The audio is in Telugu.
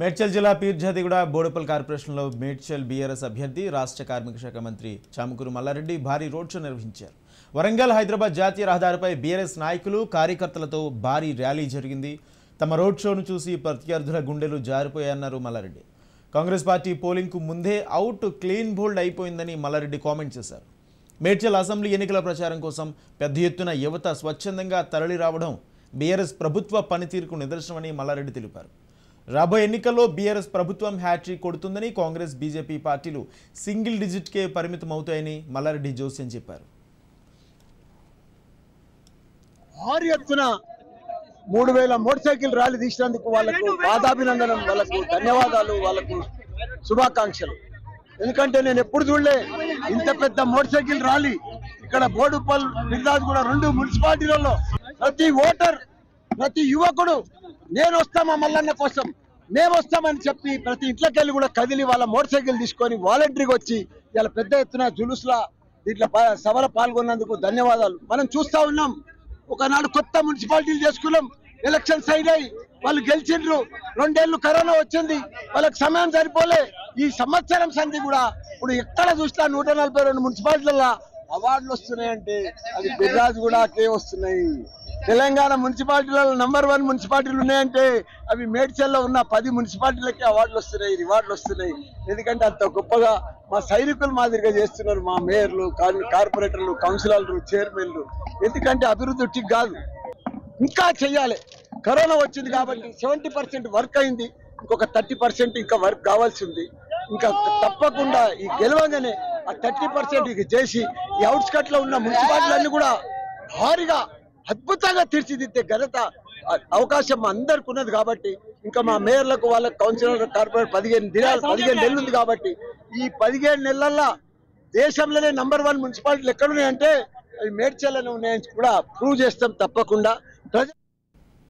మేడ్చల్ జిల్లా పీర్జాదిగూడ బోడుపల్ కార్పొరేషన్లో మేడ్చల్ బీఆర్ఎస్ అభ్యర్థి రాష్ట్ర కార్మిక శాఖ మంత్రి చామకూరు మల్లారెడ్డి భారీ రోడ్ షో నిర్వహించారు. వరంగల్ హైదరాబాద్ జాతీయ రహదారిపై బీఆర్ఎస్ నాయకులు కార్యకర్తలతో భారీ ర్యాలీ జరిగింది. తమ రోడ్ షోను చూసి ప్రత్యర్థుల గుండెలు జారిపోయాయన్నారు మల్లారెడ్డి. కాంగ్రెస్ పార్టీ పోలింగ్కు ముందే అవుట్ క్లీన్ బోల్డ్ అయిపోయిందని మల్లారెడ్డి కామెంట్ చేశారు. మేడ్చల్ అసెంబ్లీ ఎన్నికల ప్రచారం కోసం పెద్ద ఎత్తున యువత స్వచ్ఛందంగా తరలి రావడం బీఆర్ఎస్ ప్రభుత్వ పనితీరుకు నిదర్శనమని మల్లారెడ్డి తెలిపారు. రాబోయే ఎన్నికల్లో బీఆర్ఎస్ ప్రభుత్వం హ్యాట్రిక్ కొడుతుందని, కాంగ్రెస్ బీజేపీ పార్టీలు సింగిల్ డిజిట్కే పరిమితం అవుతాయని మల్లారెడ్డి జోస్యం చెప్పారు. భారీ ఎత్తున 3000 మోటార్ సైకిల్ ర్యాలీ తీసినందుకు వాళ్ళకు పాదాభినందనం, వాళ్ళకు ధన్యవాదాలు, వాళ్ళకు శుభాకాంక్షలు. ఎందుకంటే నేను ఎప్పుడు చూడలే ఇంత పెద్ద మోటార్ సైకిల్ ర్యాలీ. ఇక్కడ బోడుపల్, బిర్దాజ్గూడ 2 మున్సిపాలిటీలలో ప్రతి ఓటర్, ప్రతి యువకుడు నేను వస్తామా మల్లన్న కోసం, మేము వస్తామని చెప్పి ప్రతి ఇంట్లోకి వెళ్ళి కూడా కదిలి వాళ్ళ మోటార్ సైకిల్ తీసుకొని వాలంటరీగా వచ్చి ఇలా పెద్ద ఎత్తున జులుస్లా దీంట్లో సభలో పాల్గొన్నందుకు ధన్యవాదాలు. మనం చూస్తా ఉన్నాం, ఒకనాడు కొత్త మున్సిపాలిటీలు చేసుకున్నాం, ఎలక్షన్ సైడ్ అయ్యి వాళ్ళు గెలిచిండ్రు. 2 ఏళ్ళు కరోనా వచ్చింది, వాళ్ళకి సమయం సరిపోలే. ఈ సంవత్సరం సంధి కూడా ఇప్పుడు ఎక్కడ చూసినా 142 మున్సిపాలిటీలలో అవార్డులు వస్తున్నాయంటే అది బిర్రాజ్గూడకే వస్తున్నాయి. తెలంగాణ మున్సిపాలిటీలలో నంబర్ 1 మున్సిపాలిటీలు ఉన్నాయంటే అవి మేడ్చల్లో ఉన్న 10 మున్సిపాలిటీలకే అవార్డులు వస్తున్నాయి, రివార్డులు వస్తున్నాయి. ఎందుకంటే అంత గొప్పగా మా సైనికులు మాదిరిగా చేస్తున్నారు మా మేయర్లు, కార్పొరేటర్లు, కౌన్సిలర్లు, చైర్మన్లు. ఎందుకంటే అభివృద్ధి కాదు, ఇంకా చెయ్యాలి. కరోనా వచ్చింది కాబట్టి 70% వర్క్ అయింది, ఇంకొక 30% ఇంకా వర్క్ కావాల్సి ఉంది. ఇంకా తప్పకుండా ఈ గెలవగానే ఆ 30% ఇక చేసి ఈ అవుట్స్కట్ లో ఉన్న మున్సిపాలిటీలన్నీ కూడా భారీగా అద్భుతంగా తీర్చిదిద్దే ఘనత అవకాశం అందరికి ఉన్నది. కాబట్టి ఇంకా మా మేయర్లకు, వాళ్ళ కౌన్సిలర్, కార్పొరేట్ 15 నెలలు ఉంది. కాబట్టి ఈ 15 నెలల్లో దేశంలోనే నంబర్ 1 మున్సిపాలిటీలు ఎక్కడున్నాయంటే అవి మేడ్చల్లోనే ఉన్నాయని కూడా ప్రూవ్ చేస్తాం తప్పకుండా.